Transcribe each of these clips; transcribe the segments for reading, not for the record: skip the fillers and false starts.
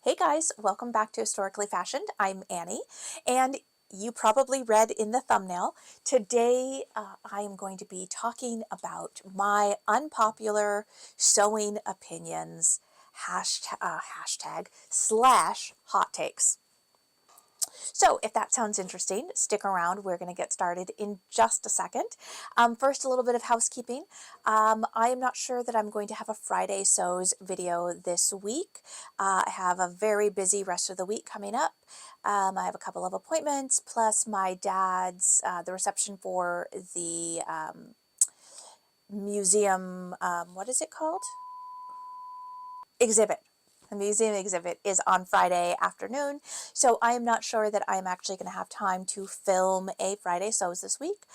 Hey guys, welcome back to Historically Fashioned. I'm Annie, and you probably read in the thumbnail. Today I am going to be talking about my unpopular sewing opinions, hashtag slash hot takes. So if that sounds interesting, stick around. We're going to get started in just a second. First, a little bit of housekeeping. I am not sure that I'm going to have a Friday Sews video this week. I have a very busy rest of the week coming up. I have a couple of appointments, plus my dad's, the reception for the museum, what is it called? Exhibit. The museum exhibit is on Friday afternoon, so I am not sure that I'm actually going to have time to film a Friday Sews this week.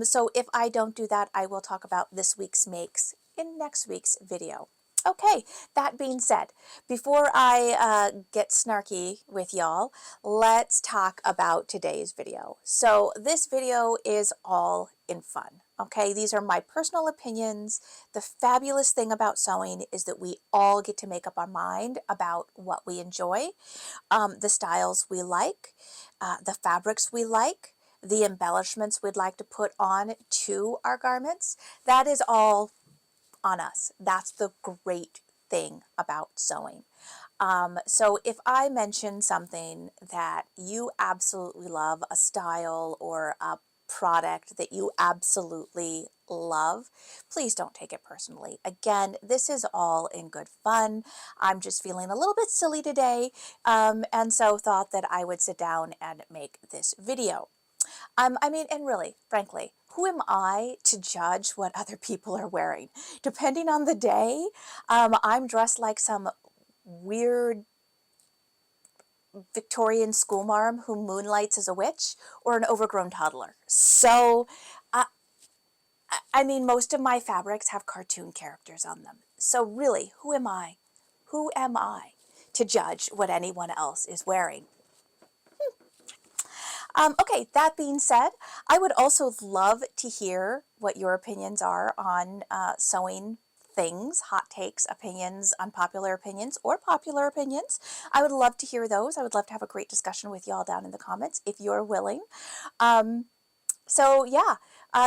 So if I don't do that, I will talk about this week's makes in next week's video. Okay, that being said, before I get snarky with y'all, let's talk about today's video. So this video is all in fun. Okay, these are my personal opinions. The fabulous thing about sewing is that we all get to make up our mind about what we enjoy, the styles we like, the fabrics we like, the embellishments we'd like to put on to our garments. That is all on us. That's the great thing about sewing. So if I mention something that you absolutely love, a style or a product that you absolutely love, please don't take it personally. Again, this is all in good fun. I'm just feeling a little bit silly today, and so thought that I would sit down and make this video. And really, frankly, who am I to judge what other people are wearing? Depending on the day, I'm dressed like some weird Victorian schoolmarm who moonlights as a witch, or an overgrown toddler. So, uh, most of my fabrics have cartoon characters on them. So really, who am I? Who am I to judge what anyone else is wearing? Okay, that being said, I would also love to hear what your opinions are on sewing things, hot takes, opinions, unpopular opinions, or popular opinions. I would love to hear those. I would love to have a great discussion with y'all down in the comments if you're willing. So yeah,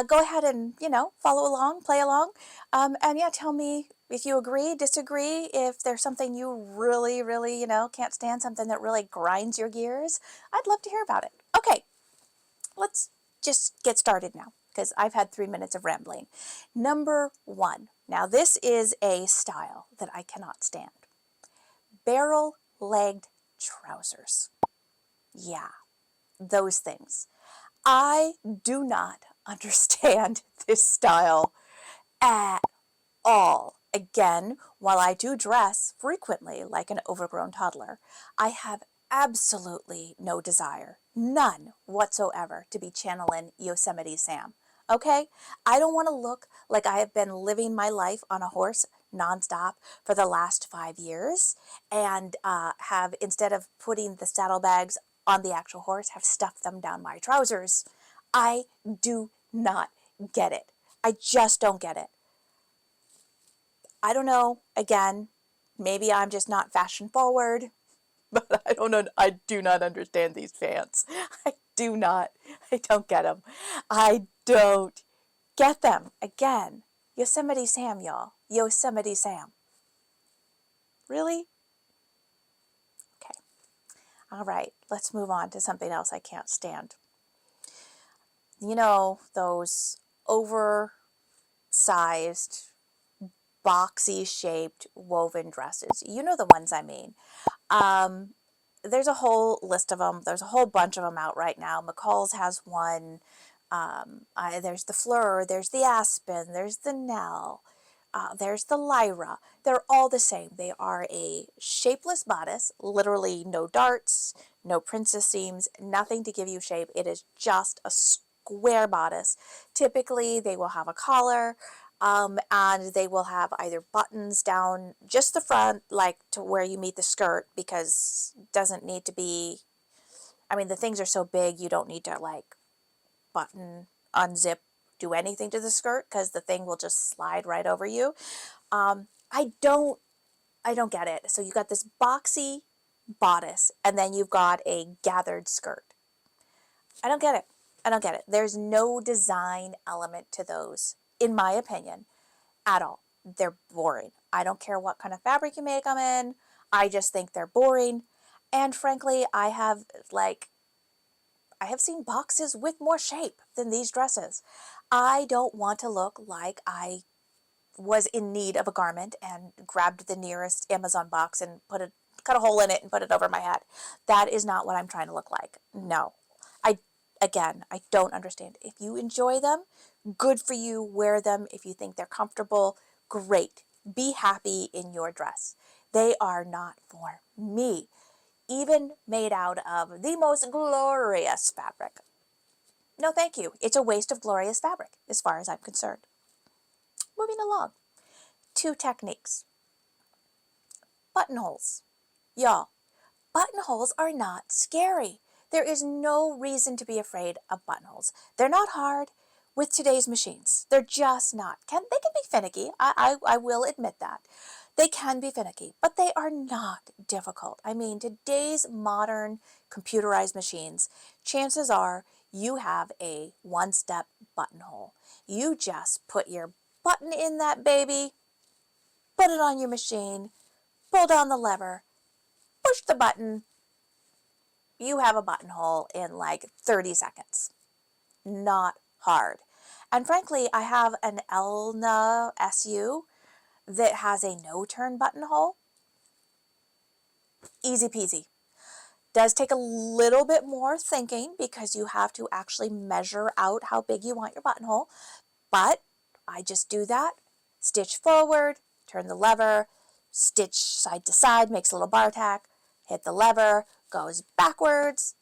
go ahead and, follow along, play along. And yeah, tell me if you agree, disagree, if there's something you really, really, can't stand, something that really grinds your gears. I'd love to hear about it. Okay, let's just get started now because I've had 3 minutes of rambling. Number one. Now this is a style that I cannot stand. Barrel-legged trousers. Yeah, those things. I do not understand this style at all. Again, while I do dress frequently like an overgrown toddler, I have absolutely no desire, none whatsoever, to be channeling Yosemite Sam. Okay? I don't want to look like I have been living my life on a horse nonstop for the last 5 years and have, instead of putting the saddlebags on the actual horse, have stuffed them down my trousers. I do not get it. I just don't get it. I don't know, again, maybe I'm just not fashion forward, but I don't know. I do not understand these pants. I do not. I don't get them. I don't get them. Again, Yosemite Sam, y'all. Yosemite Sam. Really? Okay. All right. Let's move on to something else I can't stand. You know, those oversized, boxy shaped woven dresses. You know the ones I mean. There's a whole list of them. There's a whole bunch of them out right now. McCall's has one. There's the Fleur, there's the Aspen, there's the Nell, there's the Lyra. They're all the same. They are a shapeless bodice, literally no darts, no princess seams, nothing to give you shape. It is just a square bodice. Typically, they will have a collar, and they will have either buttons down just the front, like to where you meet the skirt, because it doesn't need to be, the things are so big, you don't need to like button, unzip, do anything to the skirt because the thing will just slide right over you. I don't get it. So you got this boxy bodice, and then you've got a gathered skirt. I don't get it. I don't get it. There's no design element to those, in my opinion, at all. They're boring. I don't care what kind of fabric you make them in. I just think they're boring. And frankly, I have seen boxes with more shape than these dresses. I don't want to look like I was in need of a garment and grabbed the nearest Amazon box and cut a hole in it and put it over my head. That is not what I'm trying to look like. No. I I don't understand. If you enjoy them, good for you. Wear them. If you think they're comfortable, great. Be happy in your dress. They are not for me. Even made out of the most glorious fabric. No, thank you. It's a waste of glorious fabric, as far as I'm concerned. Moving along. 2 techniques. Buttonholes. Y'all, buttonholes are not scary. There is no reason to be afraid of buttonholes. They're not hard with today's machines. They're just not. They can be finicky. I will admit that. They can be finicky, but they are not difficult. I mean, today's modern computerized machines, chances are you have a one-step buttonhole. You just put your button in that baby, put it on your machine, pull down the lever, push the button, you have a buttonhole in like 30 seconds. Not hard. And frankly, I have an Elna SU that has a no-turn buttonhole. Easy peasy. Does take a little bit more thinking because you have to actually measure out how big you want your buttonhole. But I just do that, stitch forward, turn the lever, stitch side to side, makes a little bar tack, hit the lever, goes backwards,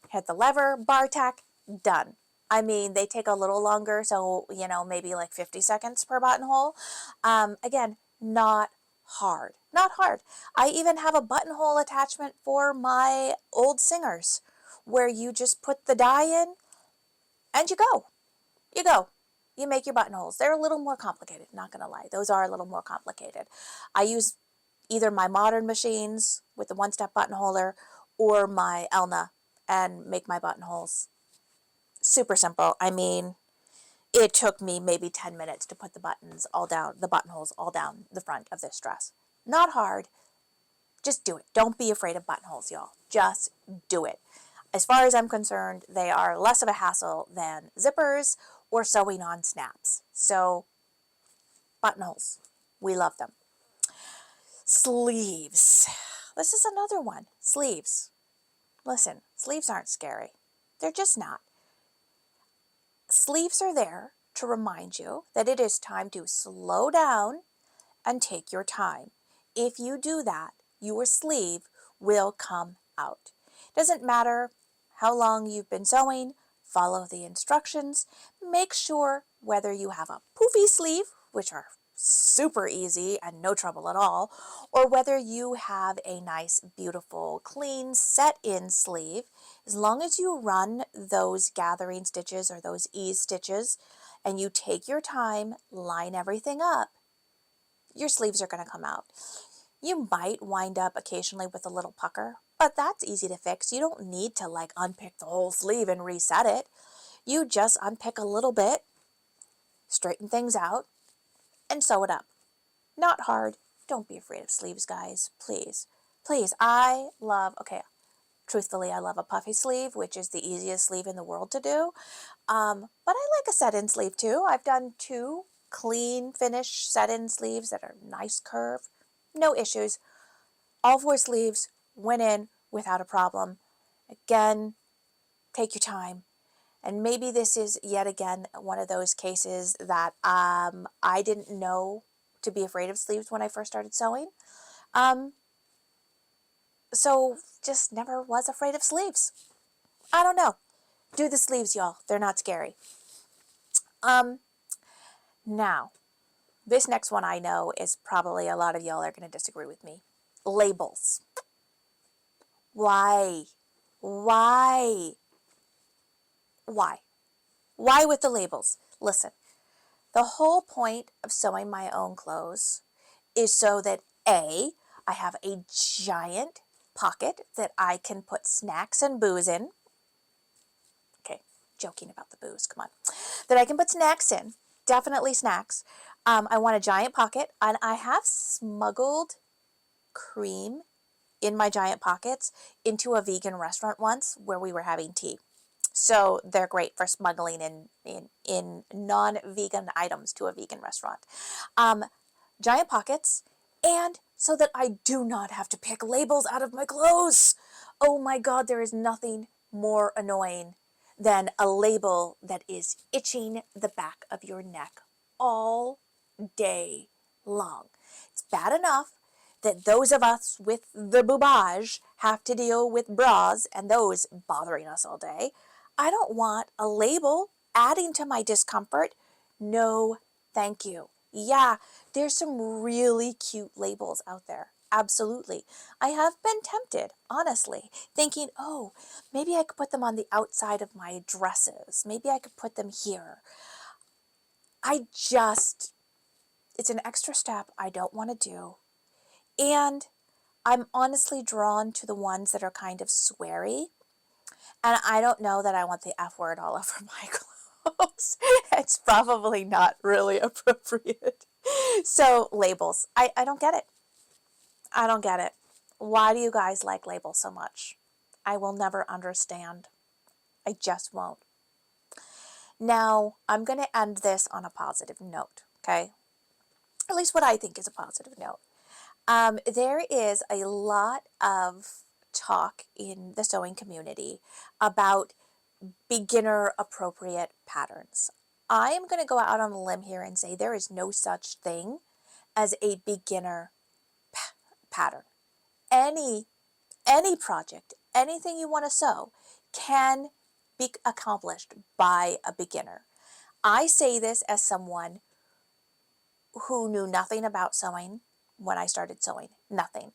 hit the lever, bar tack, done. I mean, they take a little longer, so, maybe like 50 seconds per buttonhole. Again, not hard. Not hard. I even have a buttonhole attachment for my old singers where you just put the die in and you go. You go. You make your buttonholes. They're a little more complicated, not going to lie. Those are a little more complicated. I use either my modern machines with the one-step buttonholer or my Elna and make my buttonholes. Super simple. I mean, it took me maybe 10 minutes to put the buttonholes all down the front of this dress. Not hard. Just do it. Don't be afraid of buttonholes, y'all. Just do it. As far as I'm concerned, they are less of a hassle than zippers or sewing on snaps. So, buttonholes. We love them. Sleeves. This is another one. Sleeves. Listen, sleeves aren't scary. They're just not. Sleeves are there to remind you that it is time to slow down and take your time. If you do that, your sleeve will come out. Doesn't matter how long you've been sewing, follow the instructions. Make sure whether you have a poofy sleeve, which are super easy and no trouble at all, or whether you have a nice, beautiful, clean, set-in sleeve, as long as you run those gathering stitches or those ease stitches and you take your time, line everything up, your sleeves are going to come out. You might wind up occasionally with a little pucker, but that's easy to fix. You don't need to unpick the whole sleeve and reset it. You just unpick a little bit, straighten things out, and sew it up. Not hard. Don't be afraid of sleeves, guys. Please. Please. Truthfully, I love a puffy sleeve, which is the easiest sleeve in the world to do. But I like a set-in sleeve too. I've done 2 clean finish set-in sleeves that are nice curve. No issues. All 4 sleeves went in without a problem. Again, take your time. And maybe this is yet again one of those cases that I didn't know to be afraid of sleeves when I first started sewing. So just never was afraid of sleeves. I don't know. Do the sleeves, y'all. They're not scary. Now, this next one I know is probably a lot of y'all are going to disagree with me. Labels. Why? Why? Why? Why with the labels? Listen, the whole point of sewing my own clothes is so that A, I have a giant pocket that I can put snacks and booze in. Okay, joking about the booze, come on. That I can put snacks in, definitely snacks. I want a giant pocket, and I have smuggled cream in my giant pockets into a vegan restaurant once where we were having tea. So they're great for smuggling in non-vegan items to a vegan restaurant. Giant pockets, and so that I do not have to pick labels out of my clothes. Oh my God, there is nothing more annoying than a label that is itching the back of your neck all day long. It's bad enough that those of us with the boobage have to deal with bras and those bothering us all day. I don't want a label adding to my discomfort. No, thank you. Yeah, there's some really cute labels out there. Absolutely. I have been tempted, honestly, thinking, oh, maybe I could put them on the outside of my dresses. Maybe I could put them here. It's an extra step I don't want to do. And I'm honestly drawn to the ones that are kind of sweary. And I don't know that I want the F word all over my clothes. It's probably not really appropriate. So labels, I don't get it. I don't get it. Why do you guys like labels so much? I will never understand. I just won't. Now, I'm going to end this on a positive note, okay? At least what I think is a positive note. There is a lot of talk in the sewing community about beginner appropriate patterns. I am going to go out on a limb here and say there is no such thing as a beginner pattern. Any project, anything you want to sew can be accomplished by a beginner. I say this as someone who knew nothing about sewing when I started sewing. Nothing.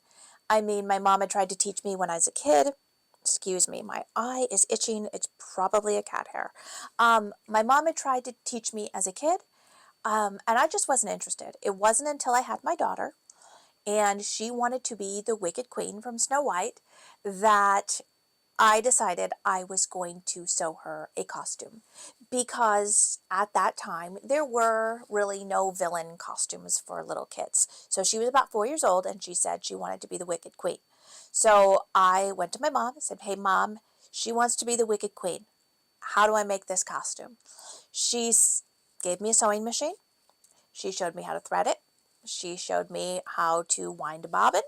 I mean, my mom had tried to teach me when I was a kid. Excuse me, my eye is itching. It's probably a cat hair. My mom had tried to teach me as a kid, and I just wasn't interested. It wasn't until I had my daughter, and she wanted to be the Wicked Queen from Snow White, that I decided I was going to sew her a costume, because at that time there were really no villain costumes for little kids. So she was about 4 years old and she said she wanted to be the Wicked Queen. So I went to my mom and said, hey mom, she wants to be the Wicked Queen. How do I make this costume? She gave me a sewing machine. She showed me how to thread it. She showed me how to wind a bobbin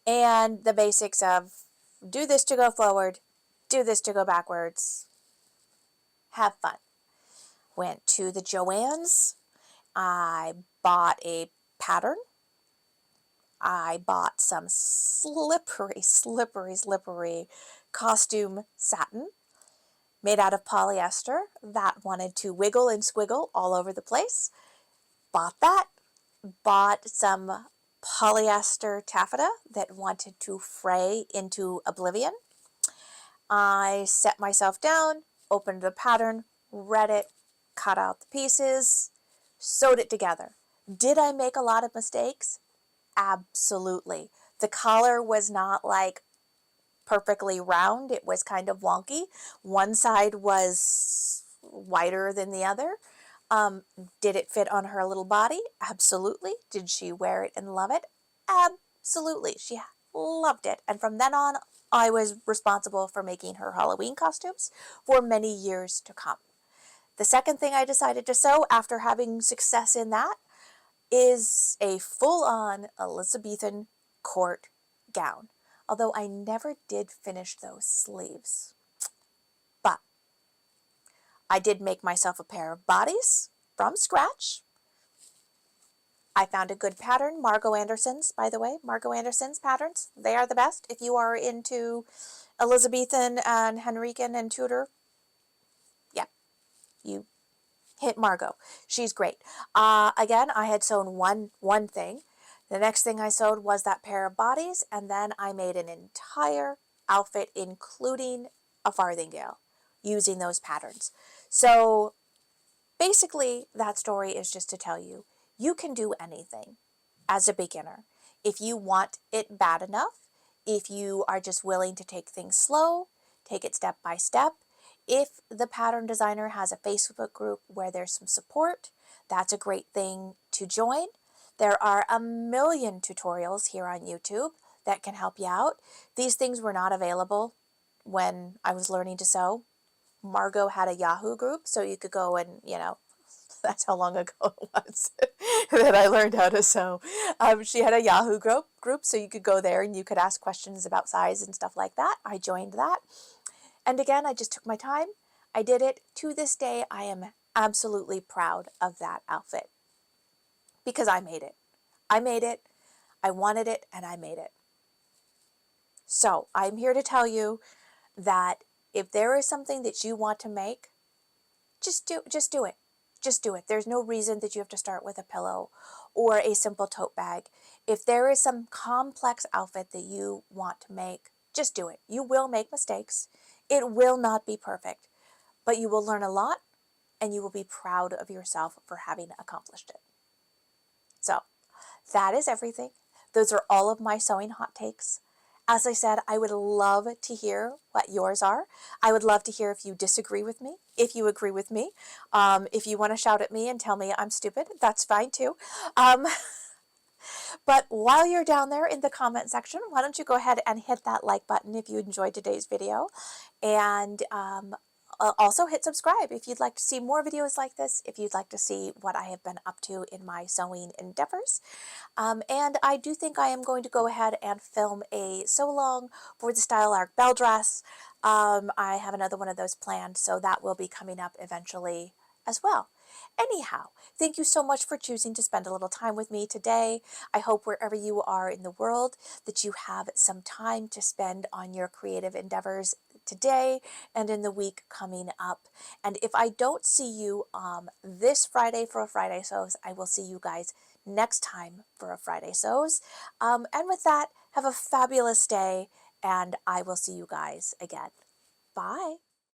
and the basics of do this to go forward, do this to go backwards, have fun. Went to the Joann's. I bought a pattern. I bought some slippery costume satin made out of polyester that wanted to wiggle and squiggle all over the place. Bought that. Bought some polyester taffeta that wanted to fray into oblivion. I set myself down, opened the pattern, read it, cut out the pieces, sewed it together. Did I make a lot of mistakes? Absolutely. The collar was not like perfectly round. It was kind of wonky. One side was wider than the other. Did it fit on her little body? Absolutely. Did she wear it and love it? Absolutely. She loved it. And from then on, I was responsible for making her Halloween costumes for many years to come. The second thing I decided to sew after having success in that is a full-on Elizabethan court gown. Although I never did finish those sleeves. But I did make myself a pair of bodies from scratch. I found a good pattern, Margot Anderson's, by the way. Margot Anderson's patterns, they are the best. If you are into Elizabethan and Henrican and Tudor, yeah, you hit Margot. She's great. Again, I had sewn one thing. The next thing I sewed was that pair of bodies, and then I made an entire outfit, including a farthingale, using those patterns. So basically, that story is just to tell you, you can do anything as a beginner. If you want it bad enough, If you are just willing to take things slow, take it step by step. If the pattern designer has a Facebook group where there's some support, that's a great thing to join. There are a million tutorials here on YouTube that can help you out. These things were not available when I was learning to sew. Margot had a Yahoo group, so you could go and, that's how long ago it was that I learned how to sew. She had a Yahoo group, so you could go there and you could ask questions about size and stuff like that. I joined that. And again, I just took my time. I did it. To this day, I am absolutely proud of that outfit because I made it. I made it. I wanted it, and I made it. So I'm here to tell you that if there is something that you want to make, just do it. Just do it. There's no reason that you have to start with a pillow or a simple tote bag. If there is some complex outfit that you want to make, just do it. You will make mistakes. It will not be perfect, but you will learn a lot and you will be proud of yourself for having accomplished it. So that is everything. Those are all of my sewing hot takes. As I said, I would love to hear what yours are. I would love to hear if you disagree with me, if you agree with me. If you want to shout at me and tell me I'm stupid, that's fine too. But while you're down there in the comment section, why don't you go ahead and hit that like button if you enjoyed today's video. And also hit subscribe if you'd like to see more videos like this, if you'd like to see what I have been up to in my sewing endeavors. And I do think I am going to go ahead and film a sew along for the Style Arc Bell dress. I have another one of those planned, so that will be coming up eventually as well. Anyhow, thank you so much for choosing to spend a little time with me today. I hope wherever you are in the world that you have some time to spend on your creative endeavors today and in the week coming up. And if I don't see you this Friday for a Friday Sews, I will see you guys next time for a Friday Sews. And with that, have a fabulous day, and I will see you guys again. Bye.